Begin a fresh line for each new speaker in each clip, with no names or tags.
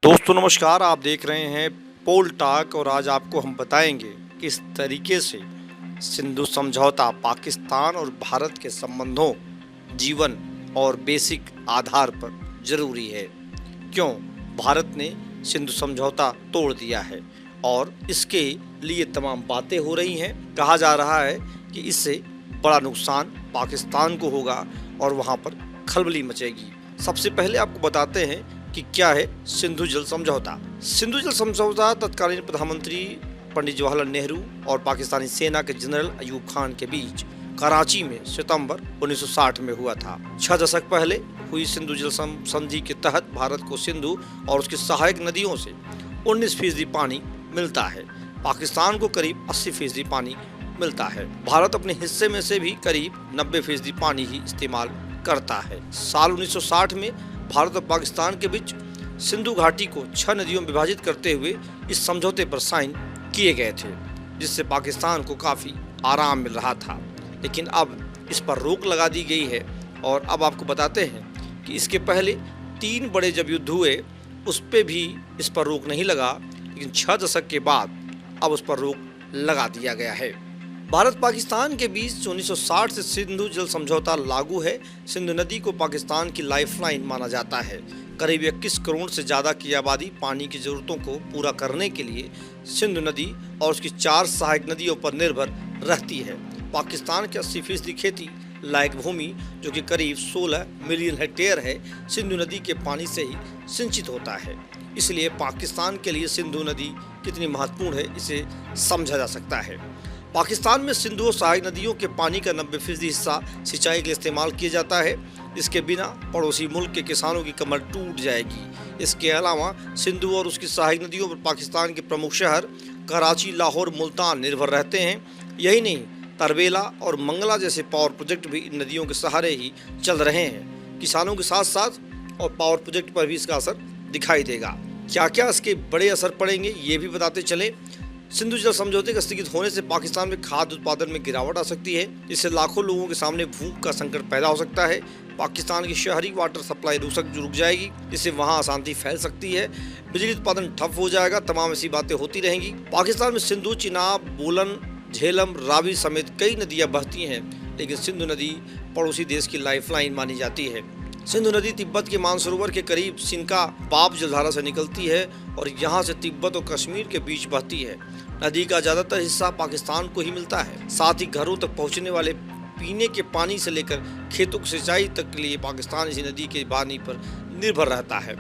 दोस्तों नमस्कार, आप देख रहे हैं पोल टाक और आज आपको हम बताएंगे किस तरीके से सिंधु समझौता पाकिस्तान और भारत के संबंधों, जीवन और बेसिक आधार पर जरूरी है। क्यों भारत ने सिंधु समझौता तोड़ दिया है और इसके लिए तमाम बातें हो रही हैं। कहा जा रहा है कि इससे बड़ा नुकसान पाकिस्तान को होगा और वहाँ पर खलबली मचेगी। सबसे पहले आपको बताते हैं कि क्या है सिंधु जल समझौता। सिंधु जल समझौता तत्कालीन प्रधानमंत्री पंडित जवाहरलाल नेहरू और पाकिस्तानी सेना के जनरल अयूब खान के बीच कराची में सितंबर 1960 में हुआ था। 6 दशक पहले हुई सिंधु जल संधि के तहत भारत को सिंधु और उसकी सहायक नदियों से 19% पानी मिलता है। पाकिस्तान को करीब 80% पानी मिलता है। भारत अपने हिस्से में से भी करीब 90% पानी ही इस्तेमाल करता है। साल 1960 में भारत और पाकिस्तान के बीच सिंधु घाटी को 6 नदियों में विभाजित करते हुए इस समझौते पर साइन किए गए थे, जिससे पाकिस्तान को काफ़ी आराम मिल रहा था। लेकिन अब इस पर रोक लगा दी गई है और अब आपको बताते हैं कि इसके पहले 3 बड़े जब युद्ध हुए उस पर भी इस पर रोक नहीं लगा, लेकिन 6 दशक के बाद अब उस पर रोक लगा दिया गया है। भारत पाकिस्तान के बीच 1960 से सिंधु जल समझौता लागू है। सिंधु नदी को पाकिस्तान की लाइफलाइन माना जाता है। करीब 21 करोड़ से ज़्यादा की आबादी पानी की ज़रूरतों को पूरा करने के लिए सिंधु नदी और उसकी 4 सहायक नदियों पर निर्भर रहती है। पाकिस्तान की 80% खेती लायक भूमि, जो कि करीब 16 मिलियन हेक्टेयर है, सिंधु नदी के पानी से ही सिंचित होता है। इसलिए पाकिस्तान के लिए सिंधु नदी कितनी महत्वपूर्ण है इसे समझा जा सकता है। पाकिस्तान में सिंधु और सहायक नदियों के पानी का 90% हिस्सा सिंचाई के लिए इस्तेमाल किया जाता है। इसके बिना पड़ोसी मुल्क के किसानों की कमर टूट जाएगी। इसके अलावा सिंधु और उसकी सहायक नदियों पर पाकिस्तान के प्रमुख शहर कराची, लाहौर, मुल्तान निर्भर रहते हैं। यही नहीं, तरबेला और मंगला जैसे पावर प्रोजेक्ट भी इन नदियों के सहारे ही चल रहे हैं। किसानों के साथ साथ और पावर प्रोजेक्ट पर भी इसका असर दिखाई देगा। क्या क्या इसके बड़े असर पड़ेंगे ये भी बताते चले। सिंधु जल समझौते के स्थगित होने से पाकिस्तान में खाद्य उत्पादन में गिरावट आ सकती है, जिससे लाखों लोगों के सामने भूख का संकट पैदा हो सकता है। पाकिस्तान की शहरी वाटर सप्लाई रुक जाएगी, जिससे वहां अशांति फैल सकती है। बिजली उत्पादन ठप हो जाएगा। तमाम ऐसी बातें होती रहेंगी। पाकिस्तान में सिंधु, चिनाब, बोलन, झेलम, रावी समेत कई नदियाँ बहती हैं, लेकिन सिंधु नदी पड़ोसी देश की लाइफलाइन मानी जाती है। सिंधु नदी तिब्बत के मानसरोवर के करीब सिनका पाप जलधारा से निकलती है और यहाँ से तिब्बत और कश्मीर के बीच बहती है। नदी का ज़्यादातर हिस्सा पाकिस्तान को ही मिलता है। साथ ही घरों तक पहुँचने वाले पीने के पानी से लेकर खेतों की सिंचाई तक के लिए पाकिस्तान इसी नदी के पानी पर निर्भर रहता है।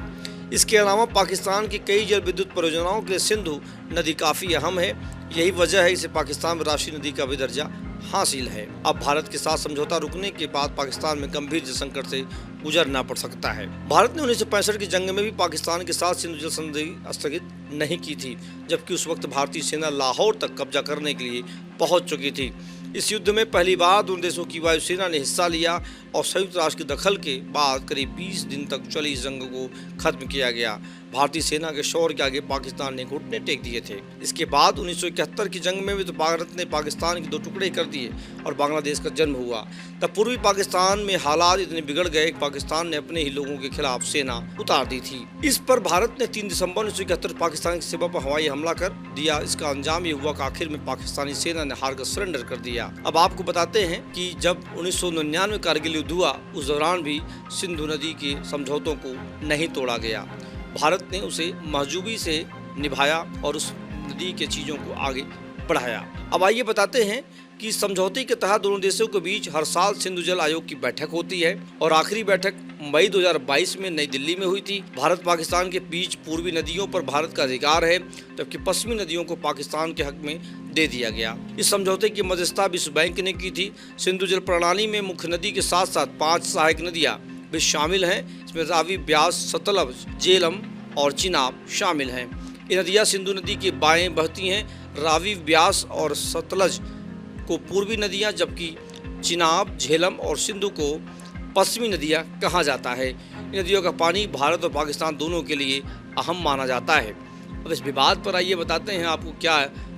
इसके अलावा पाकिस्तान की कई जल विद्युत परियोजनाओं के लिए सिंधु नदी काफ़ी अहम है। यही वजह है इसे पाकिस्तान में राष्ट्रीय नदी का भी दर्जा हासिल है। अब भारत के साथ समझौता रुकने के बाद पाकिस्तान में गंभीर जल संकट से गुजरना पड़ सकता है। भारत ने 1965 की जंग में भी पाकिस्तान के साथ सिंधु जल संधि स्थगित नहीं की थी, जबकि उस वक्त भारतीय सेना लाहौर तक कब्जा करने के लिए पहुंच चुकी थी। इस युद्ध में पहली बार दोनों देशों की वायुसेना ने हिस्सा लिया और संयुक्त राष्ट्र की दखल के बाद करीब 20 दिन तक चली इस जंग को खत्म किया गया। भारतीय सेना के शौर्य के आगे पाकिस्तान ने घुटने टेक दिए थे। इसके बाद 1971 की जंग में भी तो भारत ने पाकिस्तान के 2 टुकड़े कर दिए और बांग्लादेश का जन्म हुआ। तब पूर्वी पाकिस्तान में हालात इतने बिगड़ गए कि पाकिस्तान ने अपने ही लोगों के खिलाफ सेना उतार दी थी। इस पर भारत ने 3 दिसंबर 1971 पाकिस्तान की सीमा पर हवाई हमला कर दिया। इसका अंजाम ये हुआ कि आखिर में पाकिस्तानी सेना ने हार कर सरेंडर कर दिया। अब आपको बताते हैं कि जब 1999 कारगिल युद्ध हुआ, उस दौरान भी सिंधु नदी के समझौतों को नहीं तोड़ा गया। भारत ने उसे महजूबी से निभाया और उस नदी के चीज़ों को आगे बढ़ाया। अब आइए बताते हैं कि समझौते के तहत दोनों देशों के बीच हर साल सिंधु जल आयोग की बैठक होती है और आखिरी बैठक मई 2022 में नई दिल्ली में हुई थी। भारत पाकिस्तान के बीच पूर्वी नदियों पर भारत का अधिकार है, जबकि पश्चिमी नदियों को पाकिस्तान के हक में दे दिया गया। इस समझौते की मध्यस्थता विश्व बैंक ने की थी। सिंधु जल प्रणाली में मुख्य नदी के साथ साथ 5 सहायक नदियाँ भी शामिल हैं। इसमें रावी, ब्यास, सतलज, झेलम और चिनाब शामिल हैं। ये नदियाँ सिंधु नदी के बाएं बहती हैं। रावी, ब्यास और सतलज को पूर्वी नदियाँ, जबकि चिनाब, झेलम और सिंधु को पश्चिमी नदियाँ कहा जाता है। इन नदियों का पानी भारत और पाकिस्तान दोनों के लिए अहम माना जाता है। अब इस विवाद पर आइए बताते हैं आपको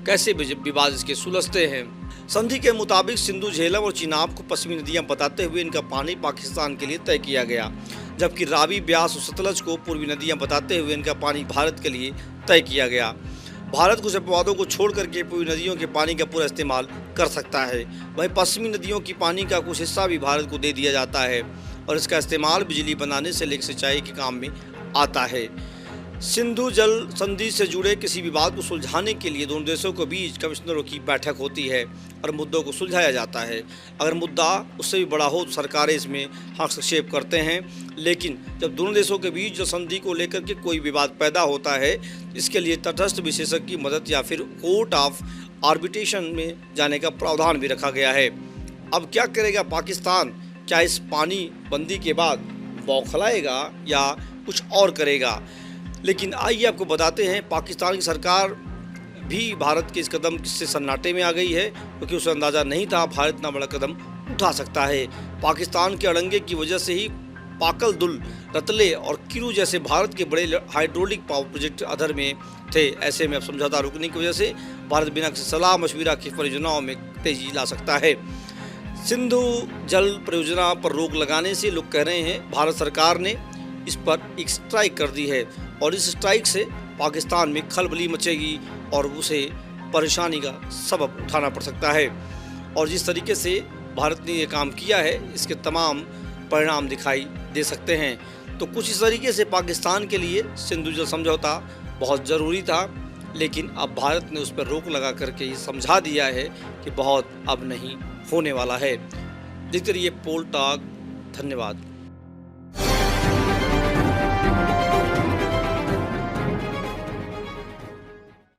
कैसे विवाद इसके सुलझते हैं। संधि के मुताबिक सिंधु, झेलम और चिनाब को पश्चिमी नदियां बताते हुए इनका पानी पाकिस्तान के लिए तय किया गया। जबकि रावी, ब्यास और सतलज को पूर्वी नदियां बताते हुए इनका पानी भारत के लिए तय किया गया। भारत कुछ अपवादों को छोड़ करके पूर्वी नदियों के पानी का पूरा इस्तेमाल कर सकता है। वहीं पश्चिमी नदियों की पानी का कुछ हिस्सा भी भारत को दे दिया जाता है और इसका इस्तेमाल बिजली बनाने से लेकर सिंचाई के काम में आता है। सिंधु जल संधि से जुड़े किसी विवाद को सुलझाने के लिए दोनों देशों के बीच कमिश्नरों की बैठक होती है और मुद्दों को सुलझाया जाता है। अगर मुद्दा उससे भी बड़ा हो तो सरकारें इसमें हस्तक्षेप करते हैं, लेकिन जब दोनों देशों के बीच जल संधि को लेकर के कोई विवाद पैदा होता है, इसके लिए तटस्थ विशेषज्ञ की मदद या फिर कोर्ट ऑफ आर्बिट्रेशन में जाने का प्रावधान भी रखा गया है। अब क्या करेगा पाकिस्तान? क्या इस पानी बंदी के बाद बौखलाएगा या कुछ और करेगा? लेकिन आइए आपको बताते हैं, पाकिस्तान की सरकार भी भारत के इस कदम से सन्नाटे में आ गई है, क्योंकि उसे अंदाज़ा नहीं था भारत इतना बड़ा कदम उठा सकता है। पाकिस्तान के अड़ंगे की वजह से ही पाकल दुल, रतले और किरू जैसे भारत के बड़े हाइड्रोलिक पावर प्रोजेक्ट अधर में थे। ऐसे में अब समझौता रुकने की वजह से भारत बिना किसी सलाह मशविरा की परियोजनाओं में तेजी ला सकता है। सिंधु जल परियोजना पर रोक लगाने से लोग कह रहे हैं भारत सरकार ने इस पर एक स्ट्राइक कर दी है और इस स्ट्राइक से पाकिस्तान में खलबली मचेगी और उसे परेशानी का सबब उठाना पड़ सकता है। और जिस तरीके से भारत ने ये काम किया है, इसके तमाम परिणाम दिखाई दे सकते हैं। तो कुछ इस तरीके से पाकिस्तान के लिए सिंधु जल समझौता बहुत ज़रूरी था, लेकिन अब भारत ने उस पर रोक लगा करके ये समझा दिया है कि बहुत अब नहीं होने वाला है। देखते रहिए पोल टॉक। धन्यवाद।